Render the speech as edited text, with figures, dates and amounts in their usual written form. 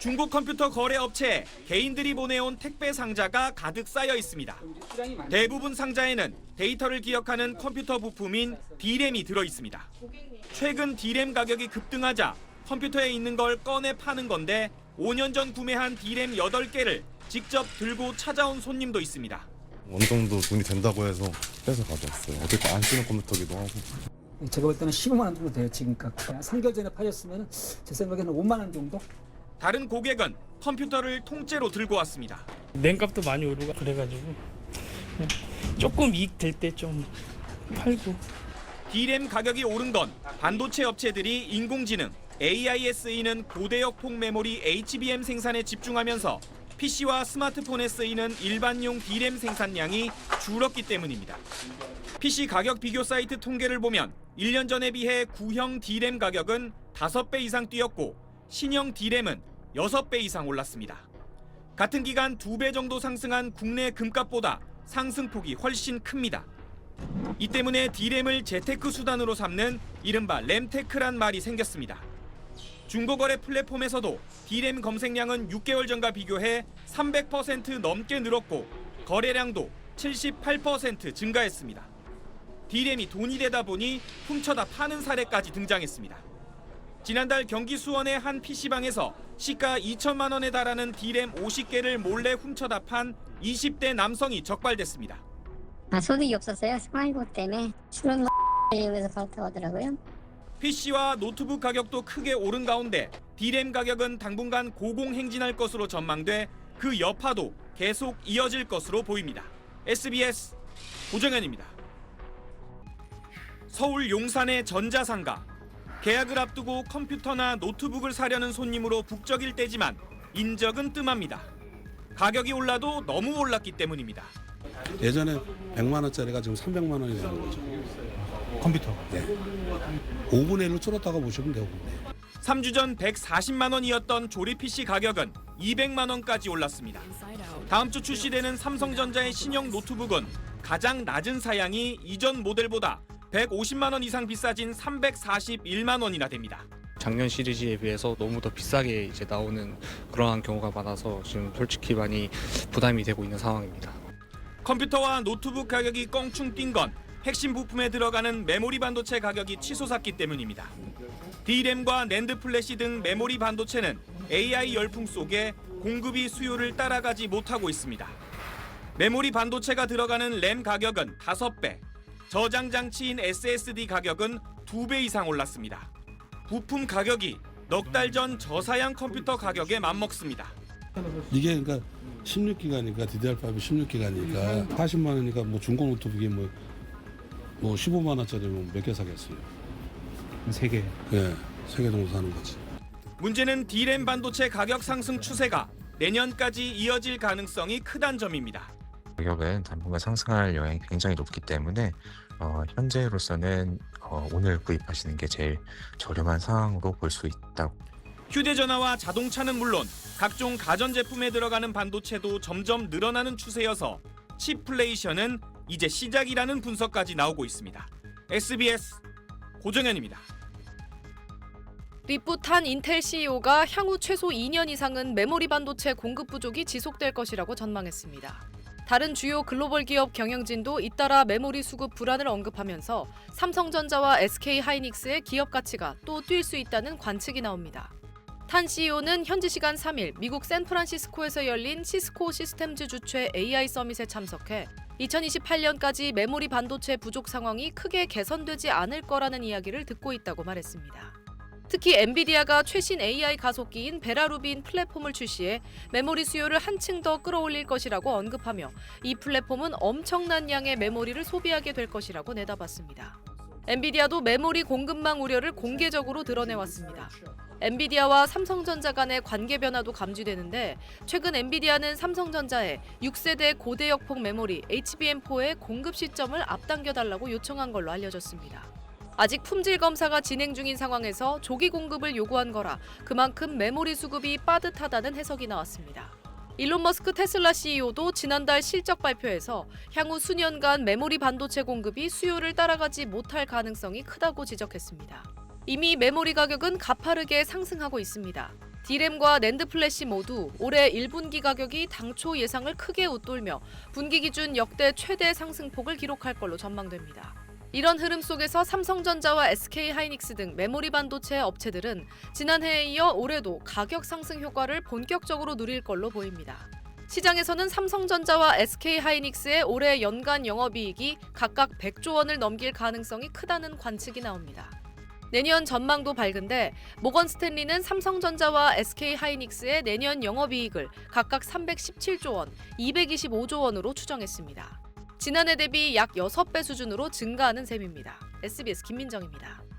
중국 컴퓨터 거래 업체에 개인들이 보내온 택배 상자가 가득 쌓여 있습니다. 대부분 상자에는 데이터를 기억하는 컴퓨터 부품인 D램이 들어 있습니다. 최근 D램 가격이 급등하자 컴퓨터에 있는 걸 꺼내 파는 건데 5년 전 구매한 D램 8개를 직접 들고 찾아온 손님도 있습니다. 어느 정도 돈이 된다고 해서 빼서 가져왔어요. 어차피 안 쓰는 컴퓨터기도 하고. 제가 볼 때는 15만 원 정도 돼요. 지금값. 3개월 전에 팔렸으면 제 생각에는 5만 원 정도? 다른 고객은 컴퓨터를 통째로 들고 왔습니다. 냉값도 많이 오르고 그래가지고 조금 이익 될 때 좀 팔고. D램 가격이 오른 건 반도체 업체들이 인공지능, AI에 쓰이는 고대역폭 메모리 HBM 생산에 집중하면서 PC와 스마트폰에 쓰이는 일반용 D램 생산량이 줄었기 때문입니다. PC 가격 비교 사이트 통계를 보면 1년 전에 비해 구형 D램 가격은 5배 이상 뛰었고 신형 D램은 6배 이상 올랐습니다. 같은 기간 2배 정도 상승한 국내 금값보다 상승폭이 훨씬 큽니다. 이 때문에 D램을 재테크 수단으로 삼는 이른바 램테크란 말이 생겼습니다. 중고거래 플랫폼에서도 D램 검색량은 6개월 전과 비교해 300% 넘게 늘었고 거래량도 78% 증가했습니다. D램이 돈이 되다 보니 훔쳐다 파는 사례까지 등장했습니다. 지난달 경기 수원의 한 PC방에서 시가 2천만 원에 달하는 D램 50개를 몰래 훔쳐다 판 20대 남성이 적발됐습니다. 소득이 없었어요. 생활고 때문에 술은 이용해서 그렇다고 하더라고요. PC와 노트북 가격도 크게 오른 가운데 D램 가격은 당분간 고공행진할 것으로 전망돼 그 여파도 계속 이어질 것으로 보입니다. SBS 고정현입니다. 서울 용산의 전자상가. 계약을 앞두고 컴퓨터나 노트북을 사려는 손님으로 북적일 때지만 인적은 뜸합니다. 가격이 올라도 너무 올랐기 때문입니다. 예전에 100만 원짜리가 지금 300만 원이 되는 거죠. 컴퓨터. 네. 5분의 1로 줄었다고 보시면 되고. 3주 전 140만 원이었던 조립 PC 가격은 200만 원까지 올랐습니다. 다음 주 출시되는 삼성전자의 신형 노트북은 가장 낮은 사양이 이전 모델보다 150만 원 이상 비싸진 341만 원이나 됩니다. 작년 시리즈에 비해서 너무 더 비싸게 이제 나오는 그러한 경우가 많아서 지금 솔직히 많이 부담이 되고 있는 상황입니다. 컴퓨터와 노트북 가격이 껑충 뛴 건 핵심 부품에 들어가는 메모리 반도체 가격이 치솟았기 때문입니다. D램과 낸드 플래시 등 메모리 반도체는 AI 열풍 속에 공급이 수요를 따라가지 못하고 있습니다. 메모리 반도체가 들어가는 램 가격은 5배, 저장 장치인 SSD 가격은 2배 이상 올랐습니다. 부품 가격이 넉 달 전 저사양 컴퓨터 가격에 맞먹습니다. 이게 그러니까 16기가니까 DDR5 16기가니까 40만 원이니까 뭐 중고 노트북이 뭐 15만 원짜리면 몇 개 사겠어요? 3개. 예, 3개 정도 사는 거지. 문제는 D램 반도체 가격 상승 추세가 내년까지 이어질 가능성이 크다는 점입니다. 가격은 당분간 상승할 영향이 굉장히 높기 때문에 현재로서는 오늘 구입하시는 게 제일 저렴한 상황으로 볼 수 있다고. 휴대전화와 자동차는 물론 각종 가전제품에 들어가는 반도체도 점점 늘어나는 추세여서 칩플레이션은 이제 시작이라는 분석까지 나오고 있습니다. SBS 고정현입니다. 리풋한 인텔 CEO가 향후 최소 2년 이상은 메모리 반도체 공급 부족이 지속될 것이라고 전망했습니다. 다른 주요 글로벌 기업 경영진도 잇따라 메모리 수급 불안을 언급하면서 삼성전자와 SK하이닉스의 기업 가치가 또 뛸 수 있다는 관측이 나옵니다. 탄 CEO는 현지 시간 3일 미국 샌프란시스코에서 열린 시스코 시스템즈 주최 AI 서밋에 참석해 2028년까지 메모리 반도체 부족 상황이 크게 개선되지 않을 거라는 이야기를 듣고 있다고 말했습니다. 특히 엔비디아가 최신 AI 가속기인 베라루빈 플랫폼을 출시해 메모리 수요를 한층 더 끌어올릴 것이라고 언급하며 이 플랫폼은 엄청난 양의 메모리를 소비하게 될 것이라고 내다봤습니다. 엔비디아도 메모리 공급망 우려를 공개적으로 드러내왔습니다. 엔비디아와 삼성전자 간의 관계 변화도 감지되는데 최근 엔비디아는 삼성전자에 6세대 고대역폭 메모리 HBM4의 공급 시점을 앞당겨달라고 요청한 걸로 알려졌습니다. 아직 품질 검사가 진행 중인 상황에서 조기 공급을 요구한 거라 그만큼 메모리 수급이 빠듯하다는 해석이 나왔습니다. 일론 머스크 테슬라 CEO도 지난달 실적 발표에서 향후 수년간 메모리 반도체 공급이 수요를 따라가지 못할 가능성이 크다고 지적했습니다. 이미 메모리 가격은 가파르게 상승하고 있습니다. D램과 낸드 플래시 모두 올해 1분기 가격이 당초 예상을 크게 웃돌며 분기 기준 역대 최대 상승폭을 기록할 걸로 전망됩니다. 이런 흐름 속에서 삼성전자와 SK하이닉스 등 메모리 반도체 업체들은 지난해에 이어 올해도 가격 상승 효과를 본격적으로 누릴 걸로 보입니다. 시장에서는 삼성전자와 SK하이닉스의 올해 연간 영업이익이 각각 100조 원을 넘길 가능성이 크다는 관측이 나옵니다. 내년 전망도 밝은데 모건 스탠리는 삼성전자와 SK하이닉스의 내년 영업이익을 각각 317조 원, 225조 원으로 추정했습니다. 지난해 대비 약 6배 수준으로 증가하는 셈입니다. SBS 김민정입니다.